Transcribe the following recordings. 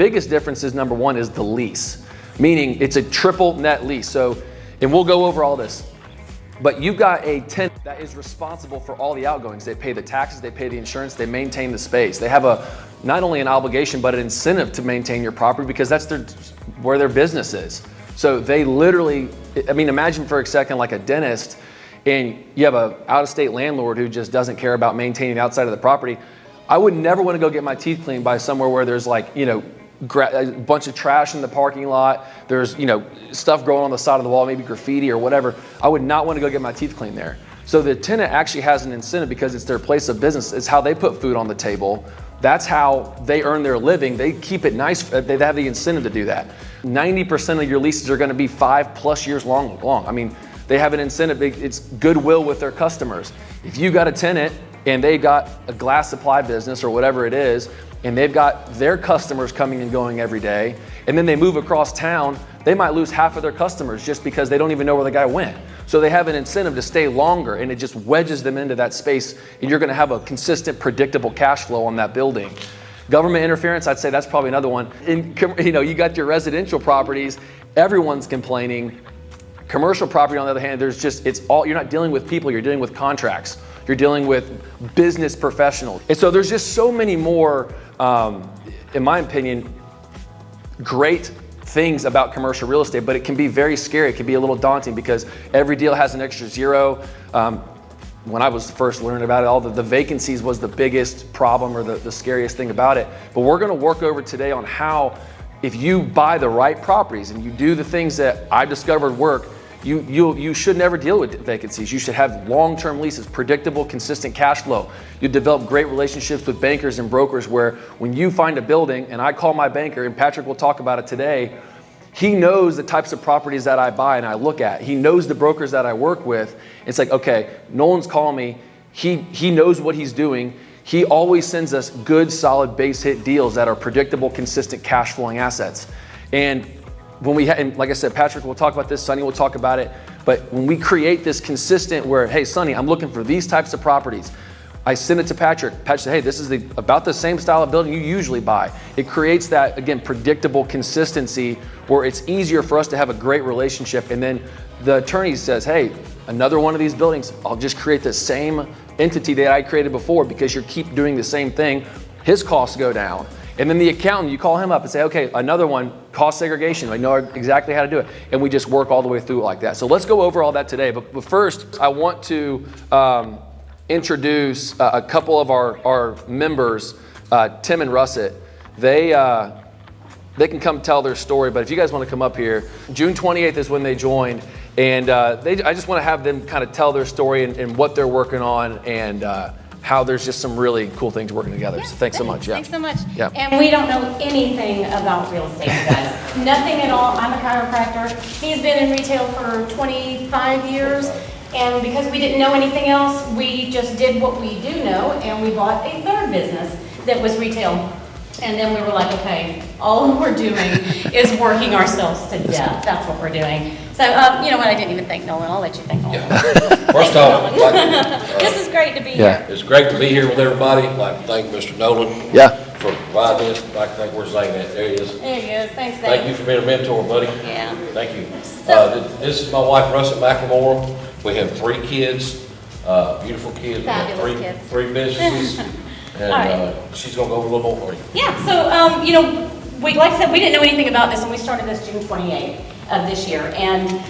biggest difference is, number one, is the lease, meaning it's a triple net lease. So, and we'll go over all this, but you've got a tenant that is responsible for all the outgoings. They pay the taxes, they pay the insurance, they maintain the space. They have not only an obligation, but an incentive to maintain your property because that's where their business is. So they literally, I mean, imagine for a second like a dentist, and you have a out-of-state landlord who just doesn't care about maintaining the outside of the property. I would never want to go get my teeth cleaned by somewhere where there's like, you know, a bunch of trash in the parking lot. There's, you know, stuff growing on the side of the wall, maybe graffiti or whatever. I would not want to go get my teeth cleaned there. So the tenant actually has an incentive because it's their place of business. It's how they put food on the table. That's how they earn their living. They keep it nice. They have the incentive to do that. 90% of your leases are going to be 5+ years long. I mean, they have an incentive. It's goodwill with their customers. If you got a tenant and they got a glass supply business or whatever it is, and they've got their customers coming and going every day, and then they move across town, they might lose half of their customers just because they don't even know where the guy went. So they have an incentive to stay longer, and it just wedges them into that space, and you're gonna have a consistent, predictable cash flow on that building. Government interference, I'd say that's probably another one. You know, you got your residential properties, everyone's complaining. Commercial property, on the other hand, you're not dealing with people, you're dealing with contracts. You're dealing with business professionals. And so there's just so many more, in my opinion, great things about commercial real estate, but it can be very scary. It can be a little daunting because every deal has an extra zero. When I was first learning about it, all the vacancies was the biggest problem or the scariest thing about it. But we're gonna work over today on how, if you buy the right properties and you do the things that I've discovered work, you should never deal with vacancies. You should have long-term leases, predictable, consistent cash flow. You develop great relationships with bankers and brokers where when you find a building, and I call my banker, and Patrick will talk about it today, he knows the types of properties that I buy and I look at. He knows the brokers that I work with. It's like, okay, Nolan's calling me. He knows what he's doing. He always sends us good, solid base hit deals that are predictable, consistent cash flowing assets. And when and like I said, Patrick will talk about this, Sonny will talk about it, but when we create this consistent where, hey, Sonny, I'm looking for these types of properties, I send it to Patrick. Patrick said, hey, this is about the same style of building you usually buy. It creates that, again, predictable consistency where it's easier for us to have a great relationship. And then the attorney says, hey, another one of these buildings, I'll just create the same entity that I created before because you keep doing the same thing. His costs go down. And then the accountant, you call him up and say, okay, another one, cost segregation. I know exactly how to do it. And we just work all the way through it like that. So let's go over all that today. But first, I want to introduce a couple of our members, Tim and Russet. They can come tell their story, but if you guys want to come up here, June 28th is when they joined. And I just want to have them kind of tell their story and what they're working on and how there's just some really cool things working together. Yeah, so thanks so much. Yeah. Thanks so much. Yeah. And we don't know anything about real estate, you guys. Nothing at all. I'm a chiropractor. He's been in retail for 25 years. And because we didn't know anything else, we just did what we do know, and we bought a third business that was retail. And then we were like, okay, all we're doing is working ourselves to death. That's what we're doing. So, you know what, I didn't even thank Nolan. I'll let you thank Nolan. Yeah. First off, this is great to be here. It's great to be here with everybody. I'd like to thank Mr. Nolan for providing this. I'd like to thank where's Zane at. There he is. There he is. Thanks, Zane. Thank you for being a mentor, buddy. Yeah. Thank you. This is my wife, Russet McLemore. We have 3 kids, beautiful kids. Fabulous kids. 3 businesses. And she's going to go over a little more for you. Yeah, so, you know, like I said, we didn't know anything about this, and we started this June 28th of this year. And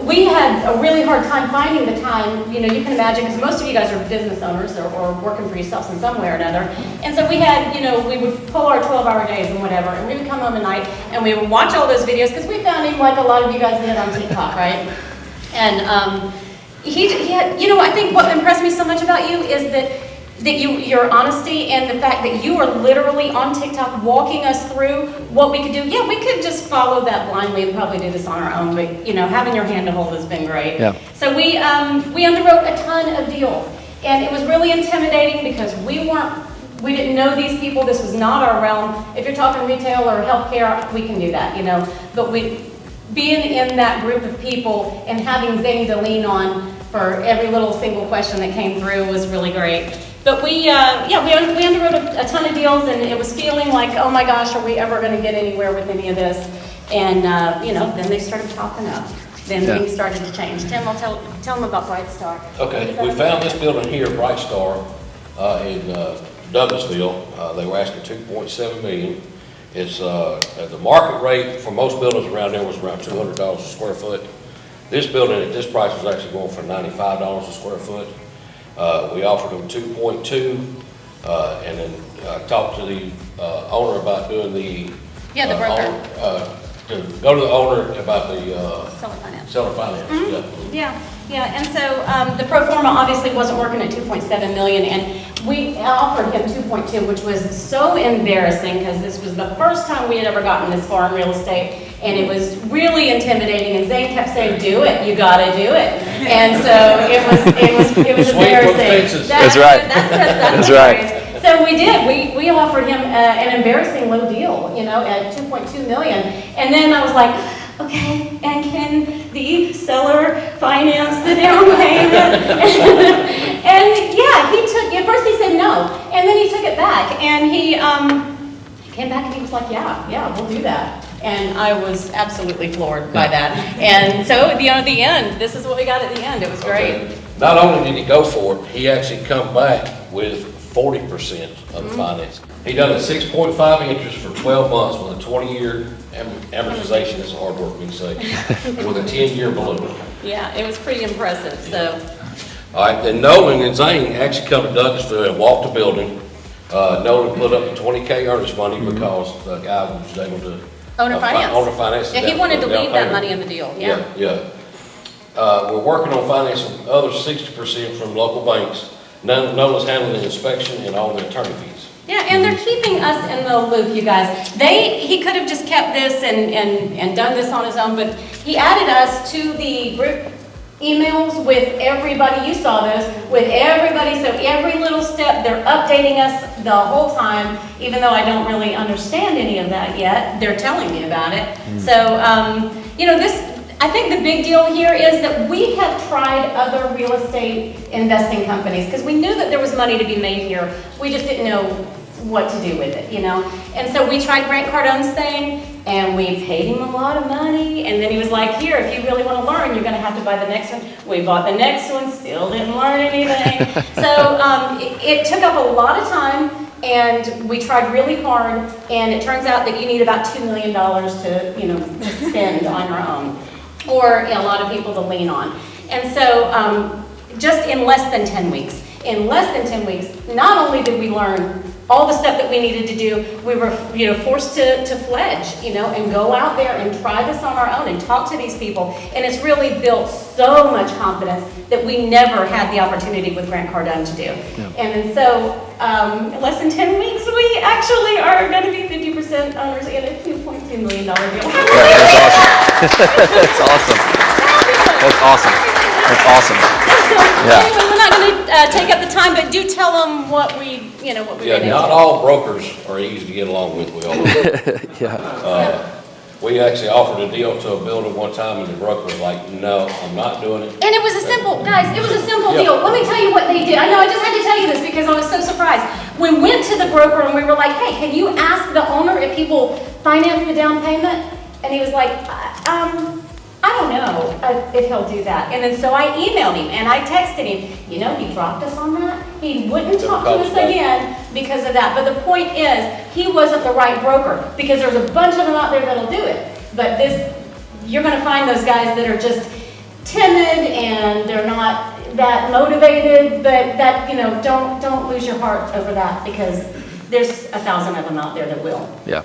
we had a really hard time finding the time, you know, you can imagine, because most of you guys are business owners or working for yourselves in some way or another. And so we had, you know, we would pull our 12-hour days and whatever, and we would come home at night, and we would watch all those videos, because we found him like a lot of you guys did on TikTok, right? And he had, you know, I think what impressed me so much about you is that your honesty and the fact that you are literally on TikTok walking us through what we could do. Yeah, we could just follow that blindly and probably do this on our own, but you know, having your hand to hold has been great. Yeah. So we underwrote a ton of deals, and it was really intimidating because we didn't know these people. This was not our realm. If you're talking retail or healthcare, we can do that, you know. But being in that group of people and having Zane to lean on for every little single question that came through was really great. But we underwrote a ton of deals, and it was feeling like, oh my gosh, are we ever going to get anywhere with any of this? And, then they started popping up. Then things started to change. Tim, I'll tell them about Bright Star. Okay, we found this building here, Bright Star, in Douglasville. They were asking $2.7 million. It's, the market rate for most buildings around there was around $200 a square foot. This building at this price was actually going for $95 a square foot. We offered them 2.2, and then talked to the owner about doing the The broker. To go to the owner about the Seller finance. seller finance. Yeah, and so the pro forma obviously wasn't working at 2.7 million, and we offered him 2.2, which was so embarrassing because this was the first time we had ever gotten this far in real estate, and it was really intimidating. And Zane kept saying, "Do it, you got to do it," and so it was embarrassing. That's right. That's right. So we did. We offered him an embarrassing low deal, at 2.2 million, and then I was like, okay, and can the seller finance the down payment? And yeah, at first he said no, and then he took it back, and he came back and he was like, yeah, we'll do that. And I was absolutely floored by that. And so, at the end, this is what we got at the end. It was great. Okay. Not only did he go for it, he actually come back with 40% of the finance. He done a 6.5 interest for 12 months with a 20-year amortization. It's a hard word for me to say. With a 10-year balloon. Yeah, it was pretty impressive. So. All right, then Nolan and Zane actually come to Douglasville and walked the building. Nolan put up the $20K earnest money because the guy was able to Owner finance. Yeah, he wanted to leave that money in the deal. Yeah. We're working on financing the other 60% from local banks. Nolan's handling the inspection and all the attorney fees. Yeah, and they're keeping us in the loop, you guys. He could have just kept this and done this on his own, but he added us to the group emails with everybody. You saw those with everybody. So every little step, they're updating us the whole time, even though I don't really understand any of that yet. They're telling me about it. So, I think the big deal here is that we have tried other real estate investing companies because we knew that there was money to be made here. We just didn't know what to do with it, And so we tried Grant Cardone's thing, and we paid him a lot of money, and then he was like, here, if you really want to learn, you're going to have to buy the next one. We bought the next one, still didn't learn anything. So it took up a lot of time, and we tried really hard, and it turns out that you need about $2 million to spend on your own, or a lot of people to lean on. And so just in less than 10 weeks, not only did we learn all the stuff that we needed to do, we were forced to fledge, and go out there and try this on our own and talk to these people. And it's really built so much confidence that we never had the opportunity with Grant Cardone to do. Yeah. And so less than 10 weeks, we actually are going to be 50% owners in a $2.2 million deal. That's awesome. That's awesome. That's awesome. Yeah. Anyway, we're not going to take up the time, but do tell them what we not all brokers are easy to get along with. We all know. We actually offered a deal to a builder one time, and the broker was like, "No, I'm not doing it." And it was a simple deal. Let me tell you what they did. I know I just had to tell you this because I was so surprised. We went to the broker and we were like, "Hey, can you ask the owner if he will finance the down payment?" And he was like, I don't know if he'll do that. And then so I emailed him and I texted him. He dropped us on that. He wouldn't talk to us again because of that. But the point is, he wasn't the right broker because there's a bunch of them out there that'll do it. But you're going to find those guys that are just timid and they're not that motivated. But that, don't lose your heart over that because there's 1,000 of them out there that will. Yeah.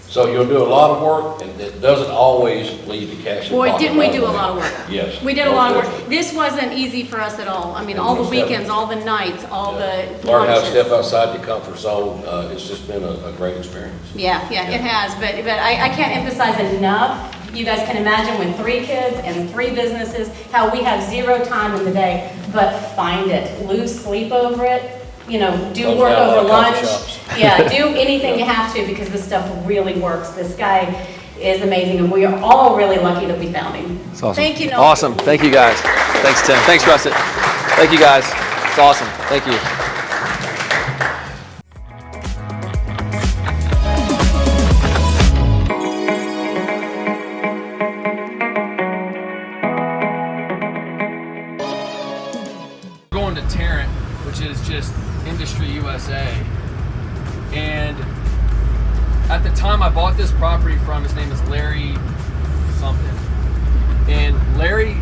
So you'll do a lot of work, and it doesn't always lead to cash. Boy, didn't we do a lot of work. Yes. We did a lot of work. This wasn't easy for us at all. I mean, all the weekends, all the nights, all the learn how to lunches. step outside the comfort zone. It's just been a great experience. Yeah, it has. But I can't emphasize enough. You guys can imagine with 3 kids and 3 businesses, how we have 0 time in the day, but find it, lose sleep over it. Do work over lunch. Yeah, do anything you have to because this stuff really works. This guy is amazing, and we are all really lucky that we found him. That's awesome. Thank you, Nolan. Awesome. Thank you, guys. Thanks, Tim. Thanks, Russet. Thank you, guys. It's awesome. Thank you. Going to Tarrant, which is just Industry USA. And at the time I bought this property from, his name is Larry something. And Larry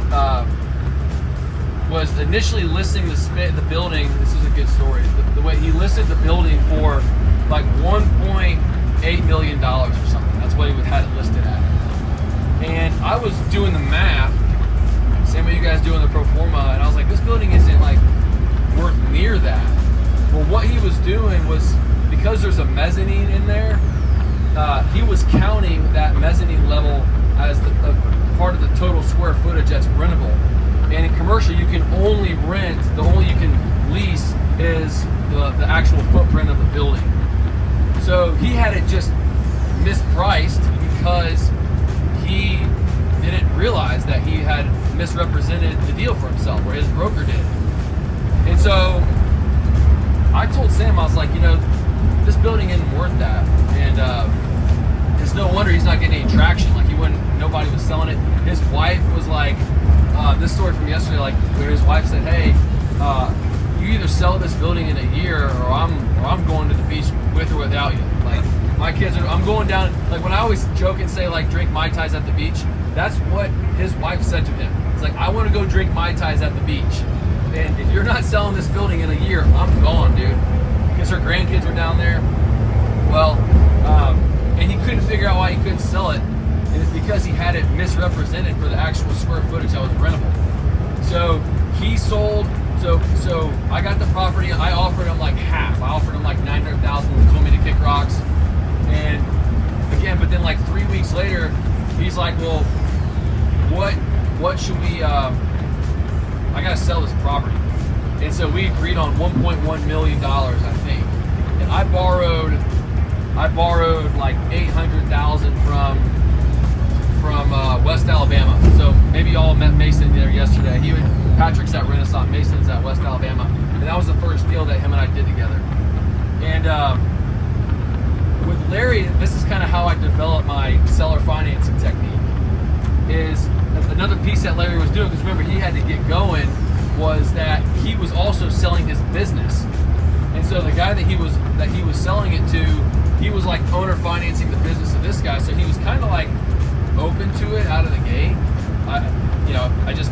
was initially listing the building. This is a good story. The way he listed the building for like $1.8 million or something. That's what he had it listed at. And I was doing the math, same way you guys do in the pro forma, and I was like, this building isn't like worth near that. Well, what he was doing was, because there's a mezzanine in there, he was counting that mezzanine level as a part of the total square footage that's rentable. And in commercial, you can only rent, the only you can lease is the actual footprint of the building. So he had it just mispriced because he didn't realize that he had misrepresented the deal for himself, or his broker did. And so I told Sam, I was like, this building isn't worth that. And it's no wonder he's not getting any traction. Like, nobody was selling it. His wife was like, this story from yesterday, like where his wife said, hey, you either sell this building in a year or I'm going to the beach with or without you. Like, my kids I'm going down, like when I always joke and say like drink Mai Tais at the beach, that's what his wife said to him. It's like, I want to go drink Mai Tais at the beach. And if you're not selling this building in a year, I'm gone, dude. Because her grandkids were down there. Well, and he couldn't figure out why he couldn't sell it. And it's because he had it misrepresented for the actual square footage that was rentable. So he sold, so I got the property, I offered him like half. I offered him like $900,000, he told me to kick rocks. And again, but then like 3 weeks later, he's like, well, what should we, I gotta sell this property. And so we agreed on $1.1 million, I think. And I borrowed like $800,000 from West Alabama. So maybe y'all met Mason there yesterday. Patrick's at Renaissance, Mason's at West Alabama. And that was the first deal that him and I did together. And with Larry, this is kind of how I developed my seller financing technique. Is another piece that Larry was doing, because remember, he had to get going, was that he was also selling his business. And so the guy that he was selling it to, he was like owner financing the business of this guy. So he was kind of like open to it out of the gate. I just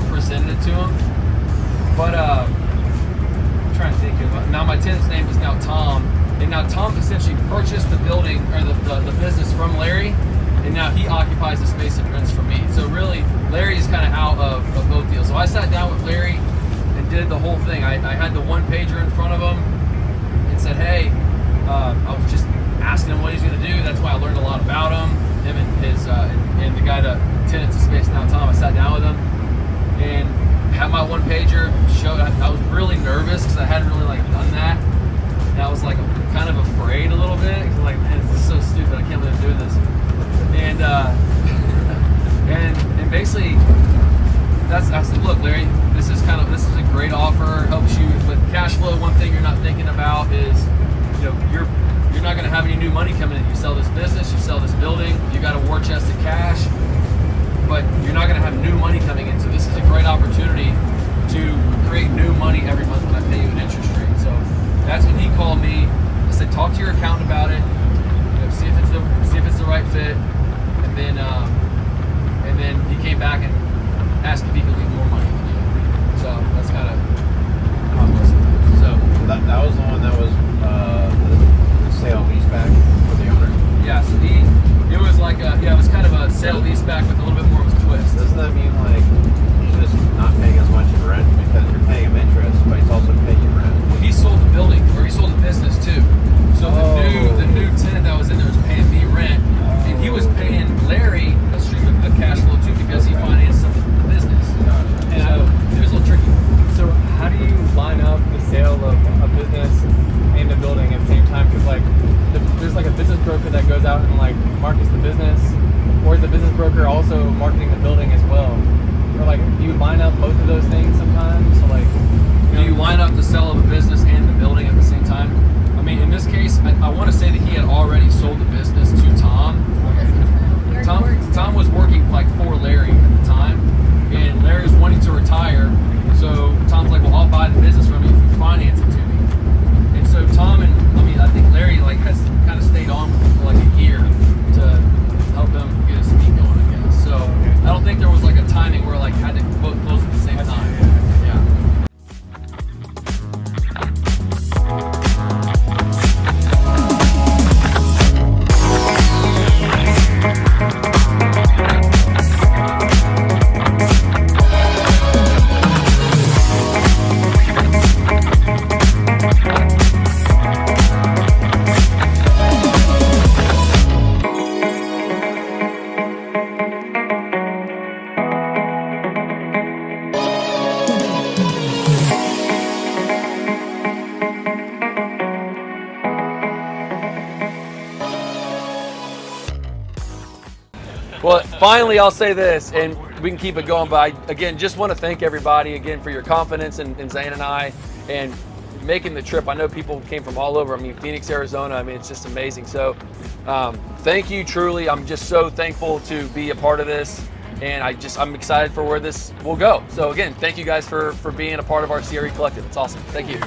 presented it to him. But I'm trying to think of, now my tenant's name is now Tom. And now Tom essentially purchased the building, or the business from Larry. And now he occupies the space and rents from me. So really, Larry is kind of out of both deals. So I sat down with Larry and did the whole thing. I had the one pager in front of him and said, hey, I was just asking him what he's going to do. That's why I learned a lot about him and his and the guy that tenants the space now, Tom. I sat down with him and had my one pager. I was really nervous because I hadn't really like done that. And I was like kind of afraid a little bit. Cause like, man, this is so stupid. I can't believe I'm doing this. And and basically, I said, look, Larry, this is a great offer. Helps you with cash flow. One thing you're not thinking about is, you're not going to have any new money coming in. You sell this business, you sell this building, you got a war chest of cash, but you're not going to have new money coming in. So this is a great opportunity to create new money every month when I pay you an interest rate. So that's when he called me. I said, talk to your accountant about it. See if it's the right fit. And then he came back and asked if he could leave more money than you. So that's kind of how it was. So that was the one that was the sale leaseback for the owner. Yeah. So it was like it was kind of a sale leaseback with a little bit more of a twist. Doesn't that mean like he's just not paying as much in rent because you're paying him interest, but he's also paying you rent? Well, he sold the building, or he sold the business too. So the new tenant that was in there was paying me rent, and he was paying Larry a stream of cash flow too because he financed some of the business. And so it was a little tricky. So how do you line up the sale of a business and a building at the same time? Because like there's like a business broker that goes out and like markets the business, or is the business broker also marketing the building as well? or like, do you line up both of those things sometimes? So like, Do you line up the sale of a business and the building at the same time? I mean, in this case, I want to say that he had already sold the business to Tom. Tom was working like for Larry at the time, and Larry was wanting to retire. So Tom's like, well, I'll buy the business from you if you finance it to me. And so Tom and I think Larry like has kind of stayed on with him for like a year to help him get his feet going, I guess. So I don't think there was like a timing where like had to both close at the same time. Yeah. Well, finally, I'll say this, and we can keep it going, but I, again, just want to thank everybody, again, for your confidence in Zane and I, and making the trip. I know people came from all over. I mean, Phoenix, Arizona. I mean, it's just amazing. So thank you, truly. I'm just so thankful to be a part of this, and I'm excited for where this will go. So again, thank you guys for being a part of our CRE Collective. It's awesome. Thank you.